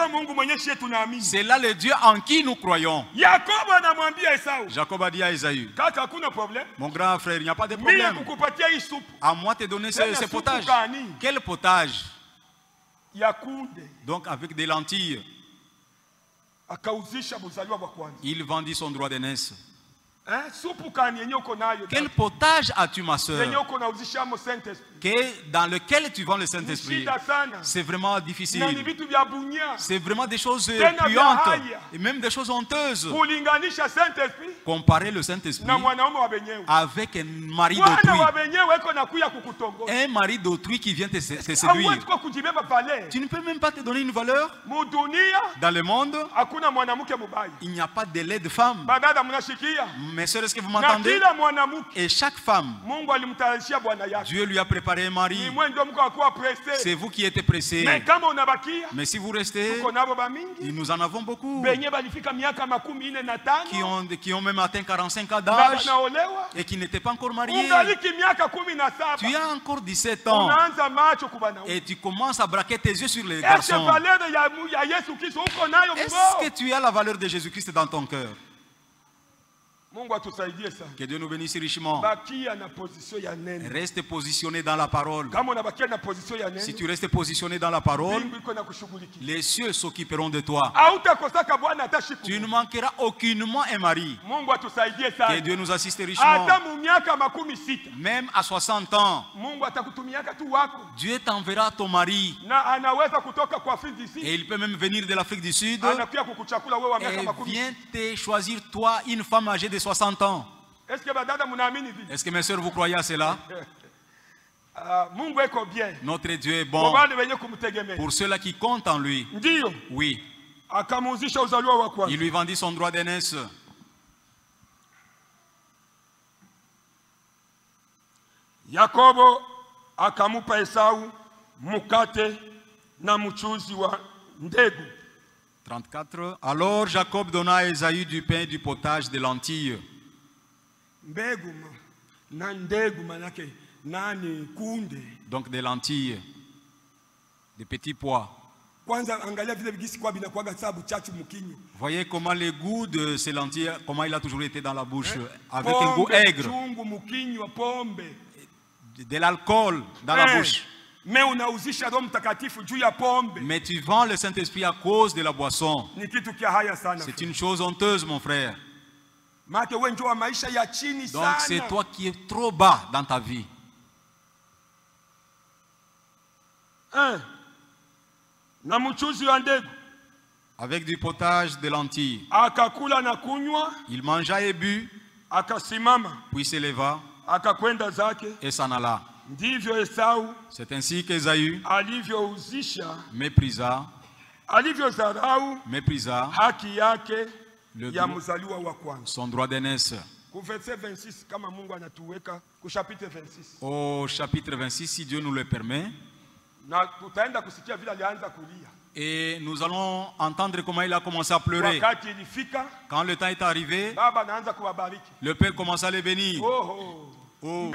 C'est là le Dieu en qui nous croyons. Jacob a dit à Esaü, mon grand frère, il n'y a pas de problème. À moi te donner ce potage. Quel potage? Donc avec des lentilles. Il vendit son droit d'aînesse. Quel potage as-tu, ma soeur, dans lequel tu vends le Saint-Esprit? C'est vraiment difficile. C'est vraiment des choses puantes et même des choses honteuses. Comparer le Saint-Esprit avec un mari d'autrui. Un mari d'autrui qui vient te séduire. Tu ne peux même pas te donner une valeur. Dans le monde, il n'y a pas de lait de femme. Mes sœurs, est-ce que vous m'entendez? Et chaque femme, Dieu lui a préparé un mari. C'est vous qui êtes pressés. Mais si vous restez, nous en avons beaucoup qui ont même atteint 45 ans d'âge et qui n'étaient pas encore mariés. Tu as encore 17 ans et tu commences à braquer tes yeux sur les garçons. Est-ce que tu as la valeur de Jésus-Christ dans ton cœur? Que Dieu nous bénisse richement. Reste positionné dans la parole. Si tu restes positionné dans la parole, les cieux s'occuperont de toi. Tu ne manqueras aucunement un mari. Que Dieu nous assiste richement. Même à 60 ans, Dieu t'enverra ton mari. Et il peut même venir de l'Afrique du Sud et vient te choisir toi, une femme âgée de 60 ans. Est-ce que mes soeurs vous croyez à cela? Notre Dieu est bon pour ceux-là qui comptent en lui. Oui. Il lui vendit son droit d'aînesse. Yakobo akamupa Esau mukate na mchuzi wa ndegu. 34. Alors Jacob donna à Ésaü du pain et du potage de lentilles. Mbegu na ndegu manake nani kunde. Donc des lentilles, des petits pois. Voyez comment le goût de ces lentilles, comment il a toujours été dans la bouche, avec un goût aigre. De l'alcool dans la bouche. Mais tu vends le Saint-Esprit à cause de la boisson. C'est une chose honteuse, mon frère. Donc c'est toi qui es trop bas dans ta vie. Avec du potage de lentilles. Il mangea et but. Puis s'éleva et s'en alla. C'est ainsi qu'Ésaü méprisa son droit d'aînesse. Au chapitre 26, si Dieu nous le permet. Et nous allons entendre comment il a commencé à pleurer. Quand le temps est arrivé, le Père commença à les bénir. Oh. Le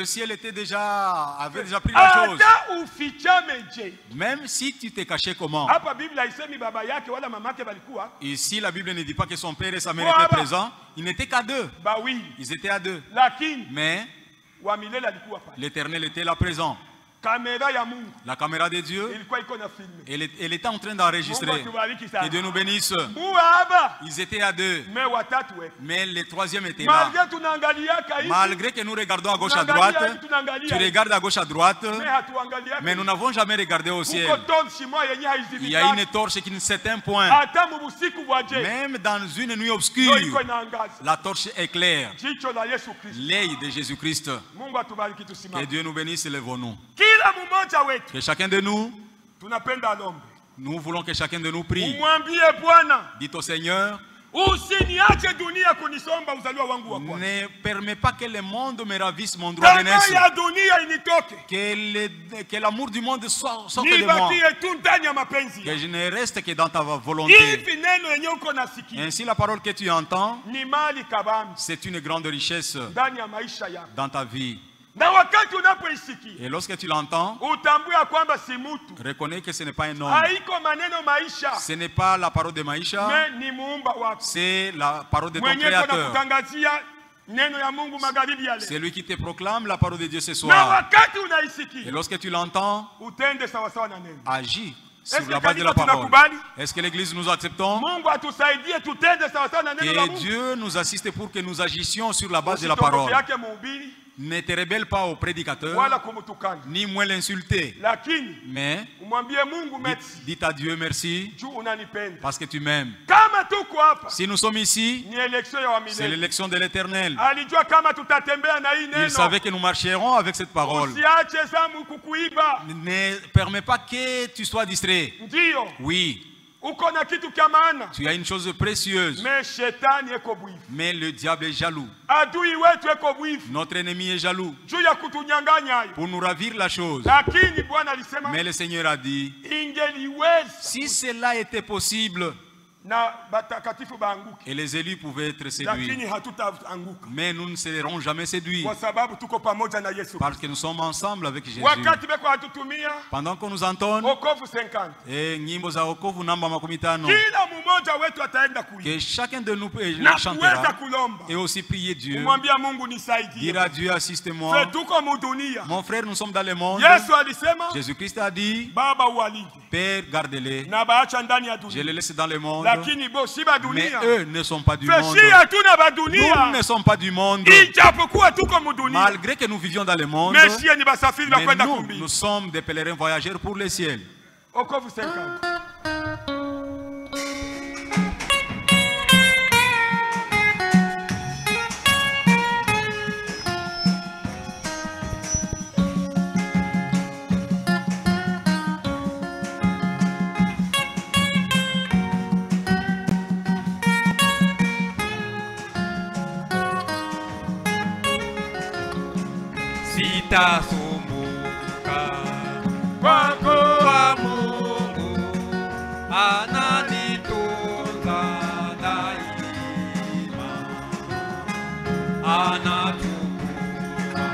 ciel avait déjà pris la chose. Même si tu t'es caché comment. Ici la Bible ne dit pas que son père et sa mère étaient présents. Ils n'étaient qu'à deux. Ils étaient à deux. Mais l'Éternel était là présent. La caméra de Dieu, elle était en train d'enregistrer. Que Dieu nous bénisse. Ils étaient à deux. Mais le troisième était là. Malgré que nous regardons à gauche à droite, tu regardes à gauche à droite, mais nous n'avons jamais regardé au ciel. Il y a une torche qui ne s'éteint point. Même dans une nuit obscure, la torche éclaire l'œil de Jésus-Christ. Que Dieu nous bénisse, lèvons-nous. Que chacun de nous, nous voulons que chacun de nous prie. Dites au Seigneur, ne permets pas que le monde me ravisse mon droit d'aînesse. Que l'amour du monde sorte de moi. Que je ne reste que dans ta volonté. Ainsi la parole que tu entends, c'est une grande richesse dans ta vie. Et lorsque tu l'entends, reconnais que ce n'est pas un homme. Ce n'est pas la parole de Maïcha, c'est la parole de ton Créateur. C'est lui qui te proclame la parole de Dieu ce soir. Et lorsque tu l'entends, agis sur la base de la parole. Est-ce que l'Église nous acceptons? Que Dieu nous assiste pour que nous agissions sur la base de la parole. Ne te rebelle pas au prédicateur, ni moins l'insulter. Mais dites à Dieu merci parce que tu m'aimes. Si nous sommes ici, c'est l'élection de l'Éternel. Il savait que nous marcherons avec cette parole. Ne permets pas que tu sois distrait. Oui. Tu as une chose précieuse. Mais le diable est jaloux. Notre ennemi est jaloux pour nous ravir la chose. Mais le Seigneur a dit, si cela était possible, et les élus pouvaient être séduits, mais nous ne serons jamais séduits parce que nous sommes ensemble avec Jésus. Pendant qu'on nous entonne, que chacun de nous chantera et aussi prier Dieu, dire à Dieu, assiste-moi. Mon frère, nous sommes dans le monde. Jésus-Christ a dit, Père, garde-les, je les laisse dans le monde. Mais eux ne sont pas du monde. Nous ne sommes pas du monde. Malgré que nous vivions dans le monde, mais nous sommes des pèlerins voyageurs pour le ciel. sitasumbuka kwako wa Mungu ananitunza daima, anachukua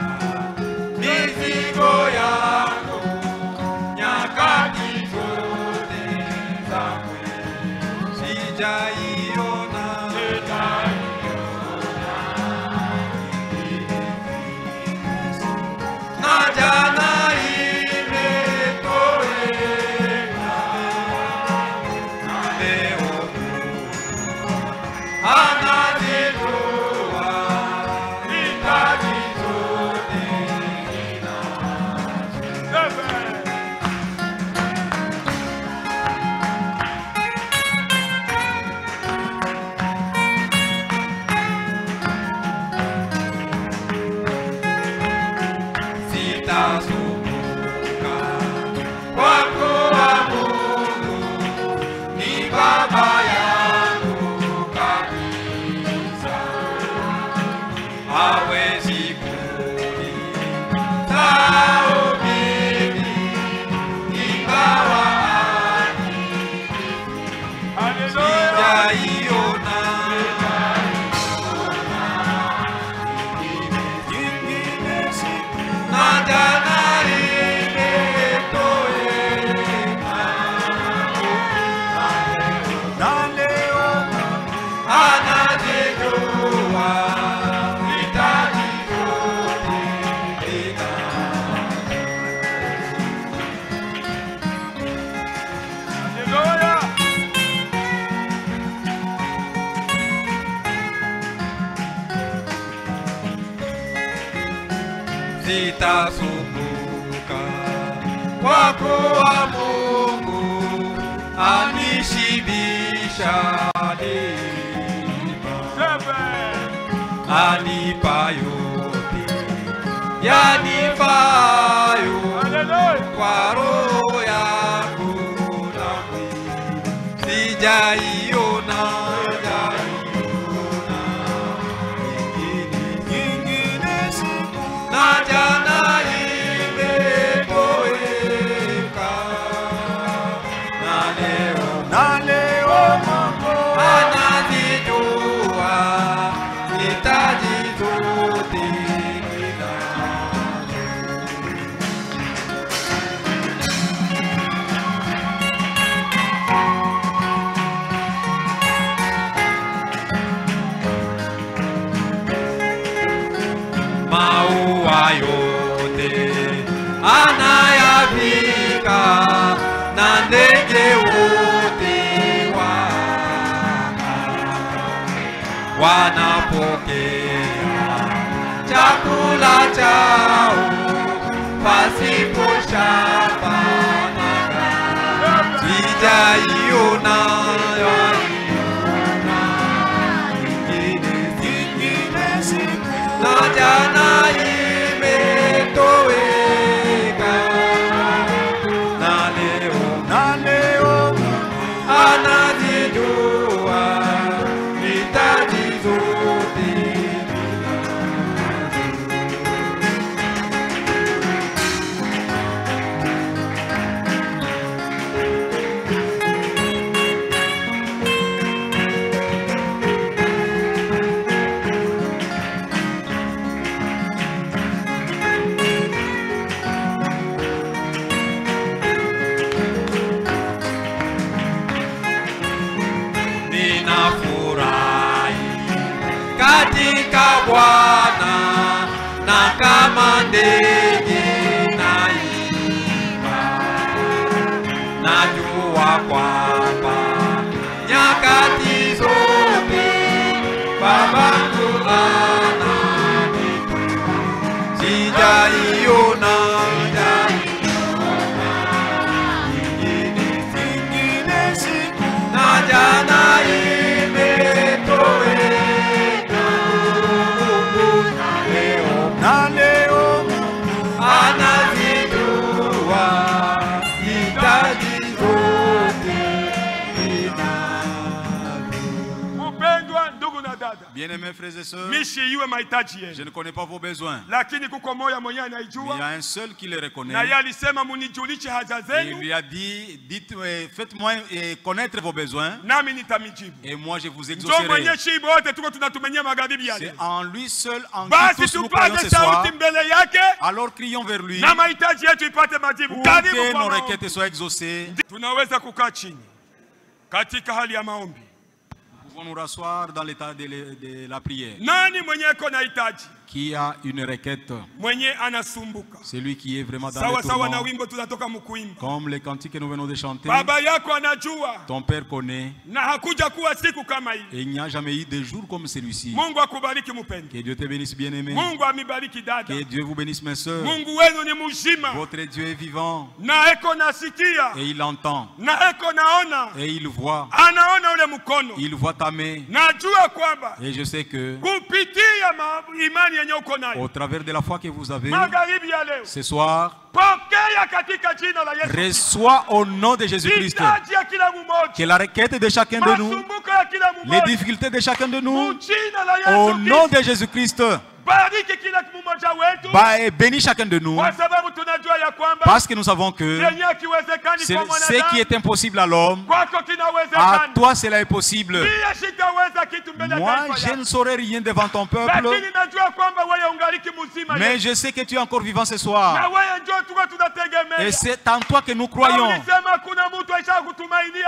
mizigo yangu nyakati zote zangu, sijaiona na jana imetoweka, na leo anajitoa hitaji zote ninazo. Sitasumbuka kwako wa Mungu, ni baba yangu kabisa, hawezi kunisahau mimi, ingawa sijaiona na jana imetoweka, na leo anajitoa hitaji zote ninazo. Sitasumbuka kwako wa Mungu, anishibisha daima, anipa yote yanifayo kwa roho yangu na mwili, sijaiona na jana imetoweka, na leo anajitoa hitaji zote ninazo. Maua yote anayavika, na ndege wote wanapokea chakula chao pasipo shaka na ghala. Sijaiona na jana imetoweka, na leo anajitoa hitaji zote katika Bwana, na kama ndege naimba, najua kwamba nyakati zote babangu ananitunza, sijaiona ingine siku, na jana imetoweka, na leo anazijua hitaji zote ninazo. Bien-aimés frères et sœurs, je ne connais pas vos besoins. Mais il y a un seul qui les reconnaît. Et il lui a dit, faites-moi connaître vos besoins. Et moi je vous exaucerai. C'est en lui seul en qui tous nous croyons ce soir. Alors crions vers lui pour que nos requêtes soient exaucées. Nous pouvons nous rasseoir dans l'état de la prière. Qui a une requête? C'est lui qui est vraiment dans le tourment. Comme les cantiques que nous venons de chanter. Ton Père connaît. Et il n'y a jamais eu de jour comme celui-ci. Que Dieu te bénisse, bien-aimé. Que Dieu vous bénisse, mes soeurs. Votre Dieu est vivant. Et il entend. Et il voit. Il voit ta main. Et je sais que au travers de la foi que vous avez ce soir, reçois au nom de Jésus-Christ que la requête de chacun de nous, les difficultés de chacun de nous, au nom de Jésus-Christ, bénis chacun de nous, parce que nous savons que ce qui est impossible à l'homme, à toi cela est possible. Moi je ne saurais rien devant ton peuple, mais je sais que tu es encore vivant ce soir, et c'est en toi que nous croyons,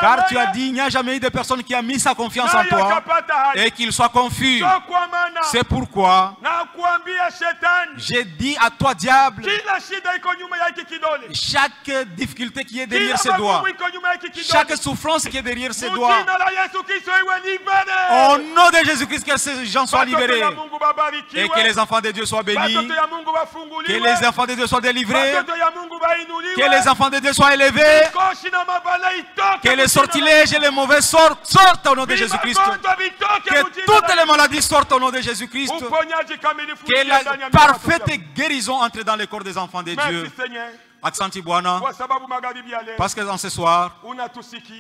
car tu as dit il n'y a jamais eu de personne qui a mis sa confiance en toi et qu'il soit confus. C'est pourquoi j'ai dit à toi, diable, chaque difficulté qui est derrière ses doigts, chaque souffrance qui est derrière ses doigts, au nom de Jésus-Christ, que ces gens soient libérés et que les enfants de Dieu soient bénis, que les enfants de Dieu soient délivrés, que les enfants de Dieu soient élevés, que les sortilèges et les mauvais sortent au nom de Jésus-Christ, que toutes les maladies sortent au nom de Jésus-Christ, que la parfaite guérison entre dans le corps des enfants de Dieu. Aksanti Bwana, parce que dans ce soir,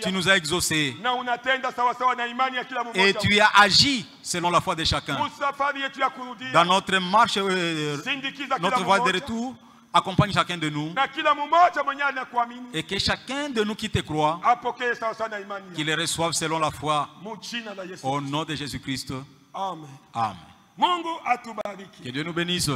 tu nous as exaucés et tu as agi selon la foi de chacun. Dans notre marche, notre voie de retour, accompagne chacun de nous et que chacun de nous qui te croit, qu'il les reçoive selon la foi au nom de Jésus-Christ. Amen. Que Dieu nous bénisse.